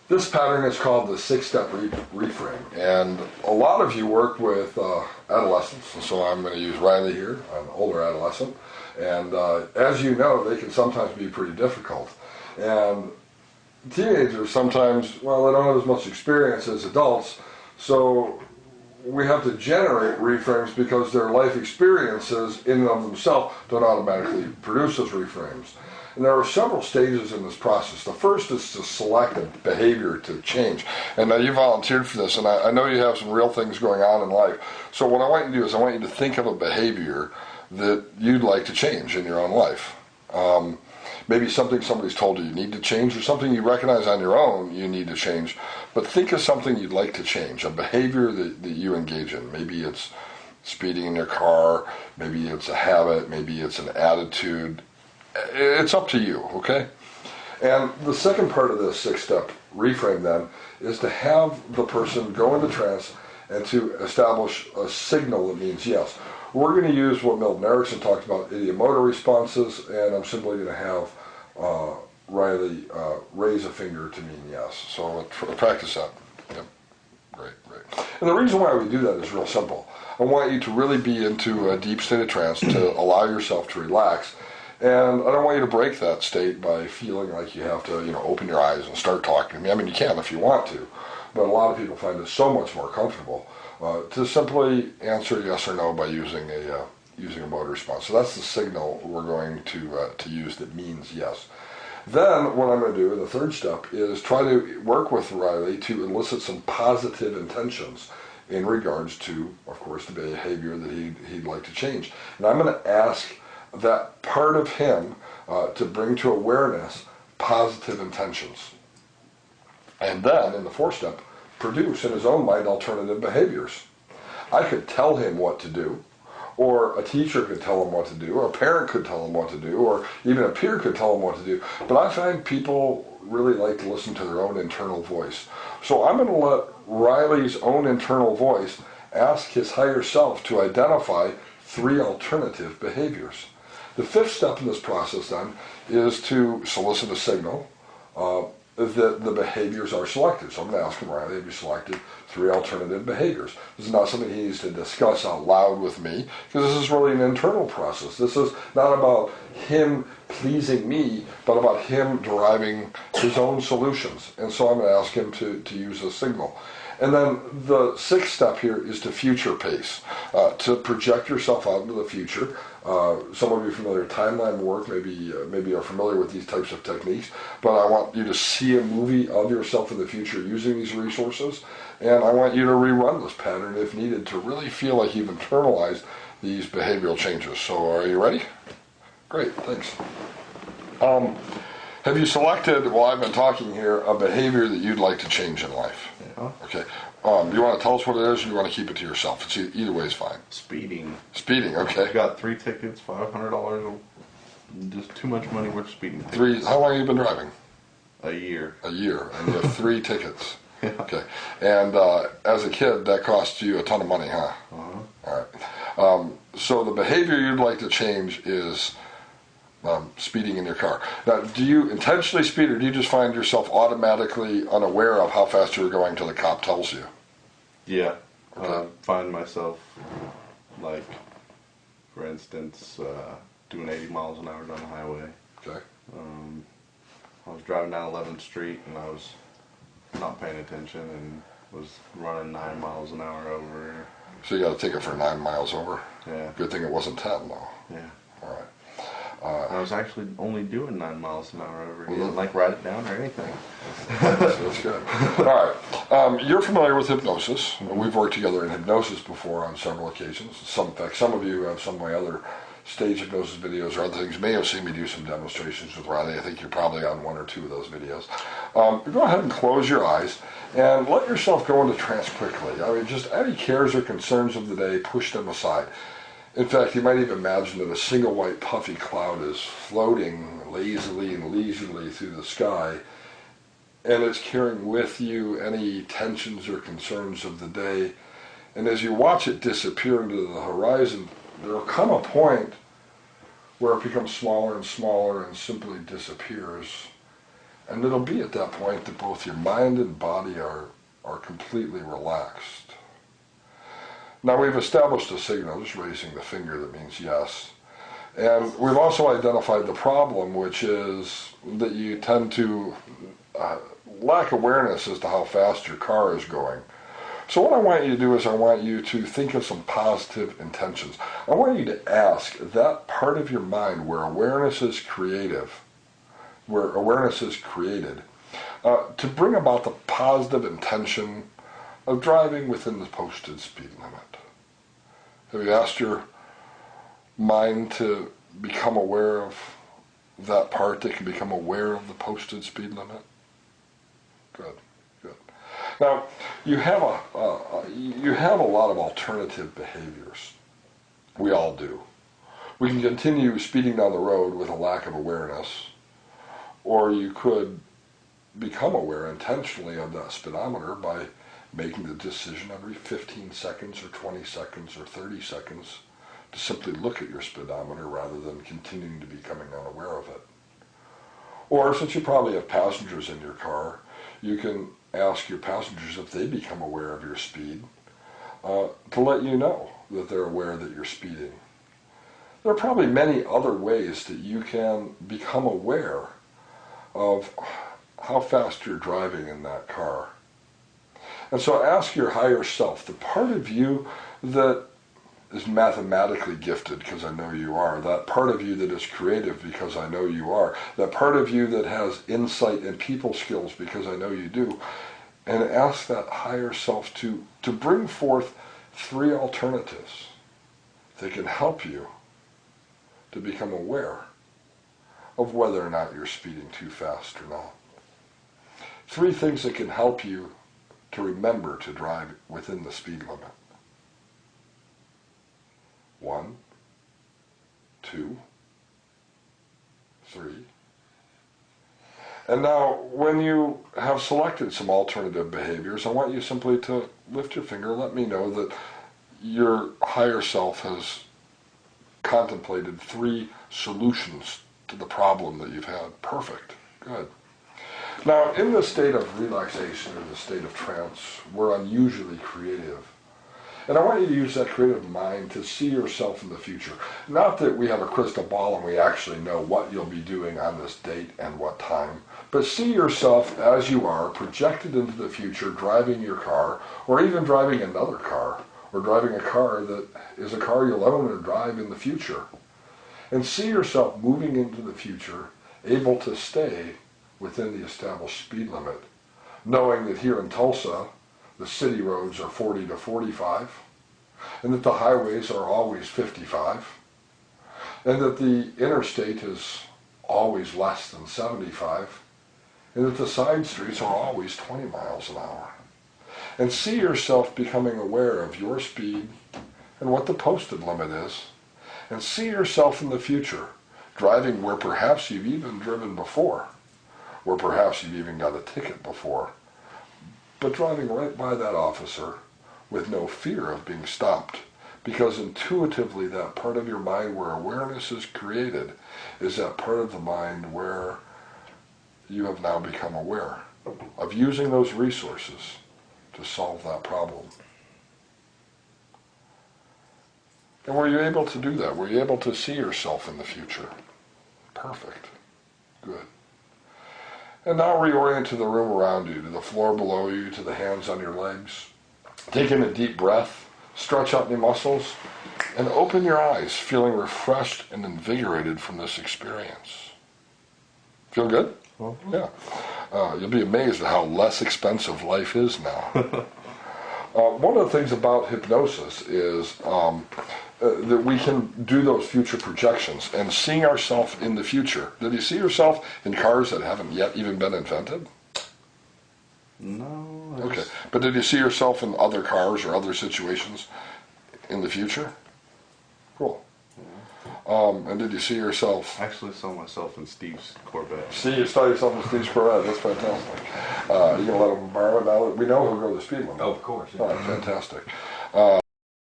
This pattern is called the 6-step reframe, and a lot of you work with adolescents, and so I'm going to use Riley here, an older adolescent, and as you know, they can sometimes be pretty difficult, and teenagers sometimes, well, they don't have as much experience as adults, so we have to generate reframes because their life experiences in and of themselves don't automatically produce those reframes. And there are several stages in this process. The first is to select a behavior to change. And now you volunteered for this, and I know you have some real things going on in life. So what I want you to do is I want you to think of a behavior that you'd like to change in your own life. Maybe something somebody's told you need to change, or something you recognize on your own you need to change. But think of something you'd like to change, a behavior that you engage in. Maybe it's speeding in your car, maybe it's a habit, maybe it's an attitude. It's up to you, okay? And the second part of this 6-step reframe then is to have the person go into trance and to establish a signal that means yes. We're going to use what Milton Erickson talked about, idiomotor responses, and I'm simply going to have Riley raise a finger to mean yes. So practice that. Yep. Great. And the reason why we do that is real simple. I want you to really be into a deep state of trance to allow yourself to relax. And I don't want you to break that state by feeling like you have to, open your eyes and start talking to me. I mean, you can if you want to, but a lot of people find it so much more comfortable to simply answer yes or no by using a motor response. So that's the signal we're going to use that means yes. Then what I'm going to do, the third step, is try to work with Riley to elicit some positive intentions in regards to, of course, the behavior that he'd like to change. And I'm going to ask that part of him to bring to awareness positive intentions. And then, in the fourth step, produce in his own mind alternative behaviors. I could tell him what to do, or a teacher could tell him what to do, or a parent could tell him what to do, or even a peer could tell him what to do. But I find people really like to listen to their own internal voice. So I'm going to let Riley's own internal voice ask his higher self to identify 3 alternative behaviors. The fifth step in this process, then, is to solicit a signal that the behaviors are selected. So I'm going to ask him, Riley, have you selected 3 alternative behaviors? This is not something he needs to discuss out loud with me, because this is really an internal process. This is not about him pleasing me, but about him deriving his own solutions. And so I'm going to ask him to use a signal. And then the 6th step here is to future pace, to project yourself out into the future. Some of you are familiar with timeline work, maybe you're familiar with these types of techniques, but I want you to see a movie of yourself in the future using these resources, and I want you to rerun this pattern if needed to really feel like you've internalized these behavioral changes. So are you ready? Great, thanks. Have you selected, while I've been talking here, a behavior that you'd like to change in life? Yeah. Okay. Do you want to tell us what it is, or do you want to keep it to yourself? It's either way is fine. Speeding. Speeding, okay. I got 3 tickets, $500, just too much money worth speeding tickets. How long have you been driving? A year. A year, and you have 3 tickets. Yeah. Okay. And as a kid, that cost you a ton of money, huh? Uh-huh. All right. So the behavior you'd like to change is speeding in your car. Now, do you intentionally speed, or do you just find yourself automatically unaware of how fast you're going until the cop tells you? Yeah. Okay. Find myself, like, for instance, doing 80 miles an hour down the highway. Okay. I was driving down 11th Street, and I was not paying attention and was running 9 miles an hour over. So you got a ticket for 9 miles over? Yeah. Good thing it wasn't 10, though. Yeah. All right. I was actually only doing 9 miles an hour over. He didn't write it down or anything. That's good. All right. You're familiar with hypnosis. Mm-hmm. We've worked together in hypnosis before on several occasions. In fact, some of you who have some of my other stage hypnosis videos or other things may have seen me do some demonstrations with Riley. I think you're probably on 1 or 2 of those videos. Go ahead and close your eyes and let yourself go into trance quickly. I mean, just any cares or concerns of the day, push them aside. In fact, you might even imagine that a single white puffy cloud is floating lazily and leisurely through the sky, and it's carrying with you any tensions or concerns of the day. And as you watch it disappear into the horizon, there will come a point where it becomes smaller and smaller and simply disappears. And it'll be at that point that both your mind and body are completely relaxed. Now we've established a signal, just raising the finger, that means yes. And we've also identified the problem, which is that you tend to lack awareness as to how fast your car is going. So what I want you to do is I want you to think of some positive intentions. I want you to ask that part of your mind where awareness is created, to bring about the positive intention of driving within the posted speed limit. Have you asked your mind to become aware of that part that can become aware of the posted speed limit? Good, good. Now, you have a lot of alternative behaviors. We all do. We can continue speeding down the road with a lack of awareness, or you could become aware intentionally of that speedometer by making the decision every 15 seconds or 20 seconds or 30 seconds to simply look at your speedometer rather than continuing to becoming unaware of it. Or since you probably have passengers in your car, you can ask your passengers if they become aware of your speed to let you know that they're aware that you're speeding. There are probably many other ways that you can become aware of how fast you're driving in that car. And so ask your higher self, the part of you that is mathematically gifted, because I know you are, that part of you that is creative, because I know you are, that part of you that has insight and people skills, because I know you do, and ask that higher self to bring forth 3 alternatives that can help you to become aware of whether or not you're speeding too fast or not. 3 things that can help you to remember to drive within the speed limit. 1, 2, 3. And now, when you have selected some alternative behaviors, I want you simply to lift your finger and let me know that your higher self has contemplated 3 solutions to the problem that you've had. Perfect. Good. Now, in the state of relaxation or the state of trance, we're unusually creative. And I want you to use that creative mind to see yourself in the future. Not that we have a crystal ball and we actually know what you'll be doing on this date and what time, but see yourself as you are, projected into the future, driving your car, or even driving another car, or driving a car that is a car you'll own and drive in the future. And see yourself moving into the future, able to stay within the established speed limit, knowing that here in Tulsa, the city roads are 40 to 45, and that the highways are always 55, and that the interstate is always less than 75, and that the side streets are always 20 miles an hour. And see yourself becoming aware of your speed and what the posted limit is, and see yourself in the future driving where perhaps you've even driven before, where perhaps you've even got a ticket before, but driving right by that officer with no fear of being stopped, because intuitively that part of your mind where awareness is created is that part of the mind where you have now become aware of using those resources to solve that problem. And were you able to do that? Were you able to see yourself in the future? Perfect. Good. And now reorient to the room around you, to the floor below you, to the hands on your legs. Take in a deep breath, stretch out your muscles, and open your eyes, feeling refreshed and invigorated from this experience. Feel good? Mm-hmm. Yeah. You'll be amazed at how less expensive life is now. One of the things about hypnosis is that we can do those future projections and seeing ourselves in the future. Did you see yourself in cars that haven't yet even been invented? No. Okay. But did you see yourself in other cars or other situations in the future? Cool. Yeah. And did you see yourself? I actually saw myself in Steve's Corvette. See, you saw yourself in Steve's Corvette. That's fantastic. You gonna let him borrow it now? We know he'll go the speed limit. Oh, of course. Yeah. All right, fantastic.